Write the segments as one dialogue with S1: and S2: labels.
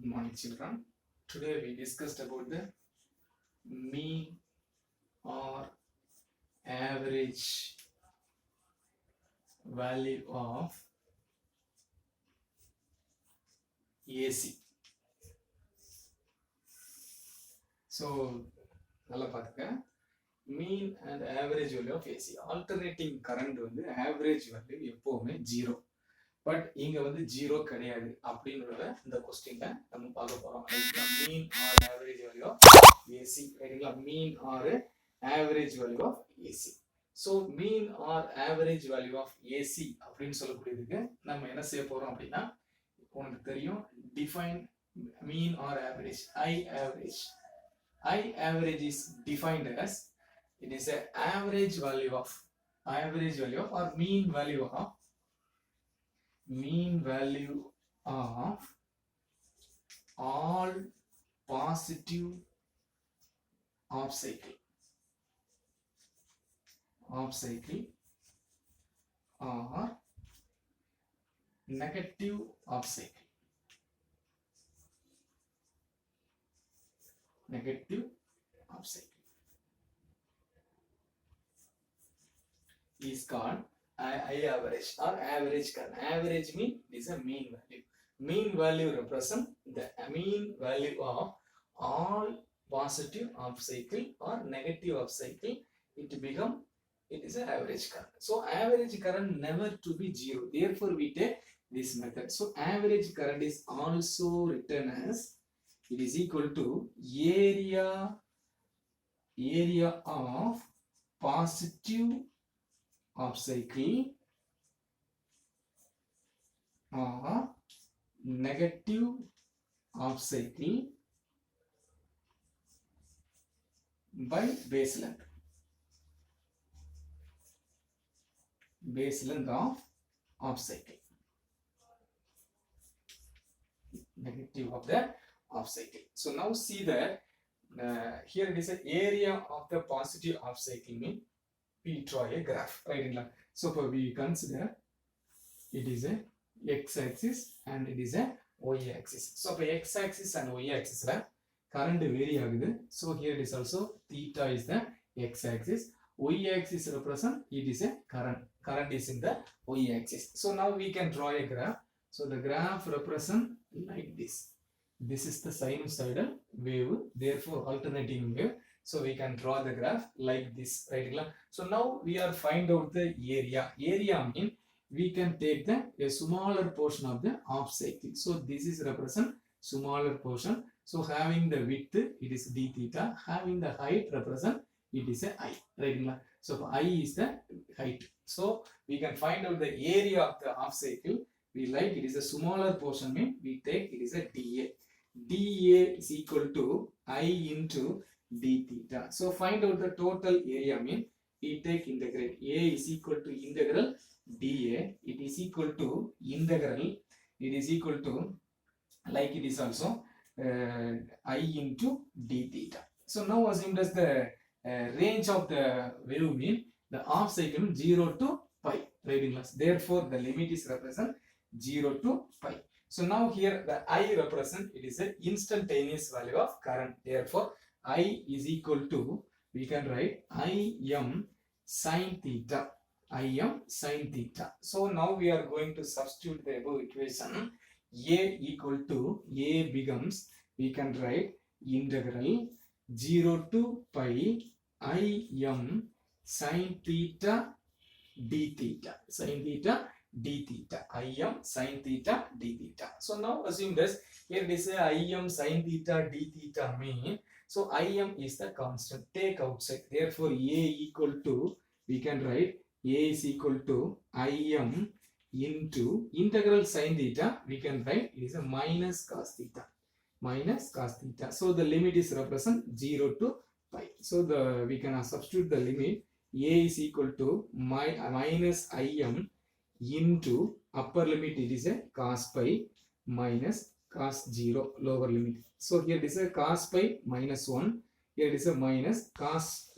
S1: Good morning, children. Today we discussed about the mean or average value of AC. So, நல்லா பார்த்துக்க mean and average value of AC. Alternating current வந்து average value எப்பவுமே 0. But இங்க வந்து 0 கிடையாது அப்படின்றத இந்த கொஸ்டின்ல நம்ம பார்க்க போறோம். Mean or average value of AC ரைட்டுங்களா? Mean or average value of AC. So mean or average value of AC அப்படின்னு சொல்லக்கூடியதுக்கு நம்ம என்ன செய்ய போறோம் அப்படின்னா, உனக்கு தெரியும் define mean or average. I average is defined as it is a average value of or mean value of all positive off cycle or negative off cycle. Is called I average or average current. Average mean is a mean value. Mean value represent the mean value of all positive off cycle or negative off cycle. It is an average current. So average current never to be 0. Therefore we take this method. So average current is also written as it is equal to area of positive off cycle or negative off cycle by base length of off cycle, negative of the off cycle. So now see that here it is an area of the positive off cycle mean we draw a graph, right? So for we consider it is a x-axis and it is a y-axis. So for x-axis and y-axis current vary ஆகுது. So here it is also theta is the x-axis. Y-axis represent it is a current is in the y-axis. So now we can draw a graph. So the graph represent like this. This is the sinusoidal wave, therefore alternating wave. So we can draw the graph like this, right? So now we are find out the area. Area mean we can take a smaller portion of the off cycle. So this is represent smaller portion. So having the width it is d theta, having the height represent it is a I, right? So I is the height. So we can find out the area of the off cycle. We like it is a smaller portion mean we take it is a dA. dA is equal to I into d theta. So find out the total area mean we take integrate. A is equal to integral dA. It is equal to integral. It is equal to like it is also I into d theta. So now assume as the range of the wave mean the off cycle 0 to pi, right? Therefore the limit is represent 0 to pi. So now here the I represent it is a instantaneous value of current. Therefore I is equal to we can write I am sin theta. So now we are going to substitute the above equation. A equal to A becomes we can write integral 0 to pi I am sin theta d theta. I am sin theta d theta. So now assume this here it is a I am sin theta d theta mean. So I am is the constant, take outside. Therefore A equal to we can write A is equal to I am into integral sin theta we can write it is a minus cos theta. So the limit is represent 0 to pi. So we can substitute the limit. A is equal to minus I am into upper limit it is a cos pi minus cos 0 lower limit. So here it is a cos pi minus 1. Here it is a minus cos.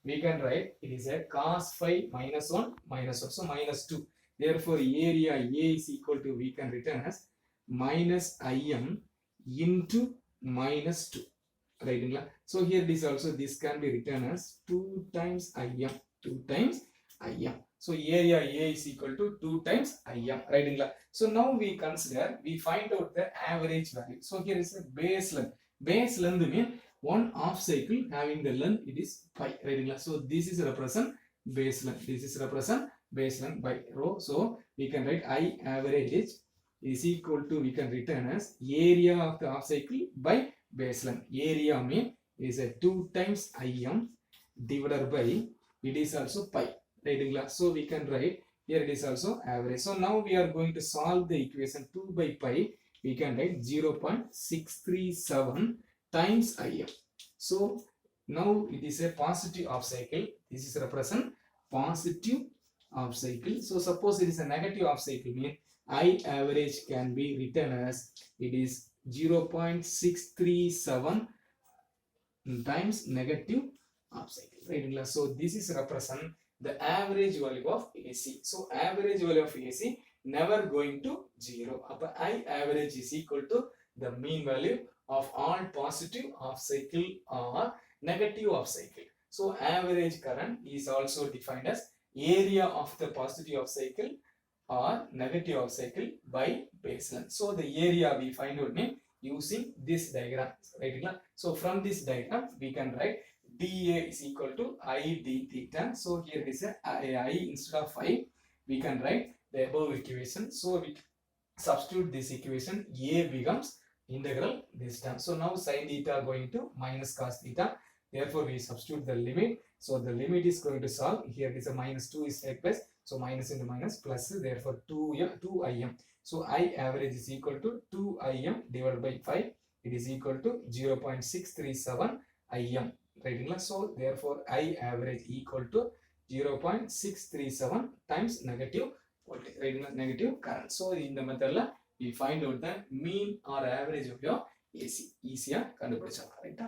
S1: We can write it is a cos phi -1 -1. So -2. Therefore area A is equal to we can written as minus Im into minus 2. Right? So here this also, this can be written as 2 times Im. 2 times Im. So area A is equal to 2 times Im. Right? So now we consider, we find out the average value. So here is a base length. Base length means one half cycle having the length, it is pi. Right? So this is represent base length. This is represent base length by rho. So we can write I average is equal to, we can return as area of the half cycle by base length. Area mean is a 2 times Im divided by, it is also pi. Right? So we can write here, it is also average. So now we are going to solve the equation 2 by pi. We can write 0.637 times Im. So now it is a positive half cycle. This is represent positive half cycle. So suppose it is a negative half cycle, mean I average can be written as, it is 0.637 times negative half cycle. Right? So this is represent the average value of AC. So average value of AC never going to 0. Upper I average is equal to the mean value of all positive half cycle or negative half cycle. So average current is also defined as area of the positive half cycle or negative half cycle by base length. So the area we find out name using this diagram. Right? So from this diagram we can write dA is equal to I d theta. So here is a I instead of I, we can write the above equation. So we substitute this equation, A becomes integral this term. So now sin theta going to minus cos theta. Therefore we substitute the limit. So the limit is going to solve. Here it is a minus 2 is take place. So minus into minus plus, therefore 2Im. So I average is equal to 2Im divided by 5. It is equal to 0.637 Im. Right? So therefore I average equal to 0.637 times negative voltage. Right? Negative current. So in the method we find out the mean or average of your AC. Easier kandupidichalam. Right?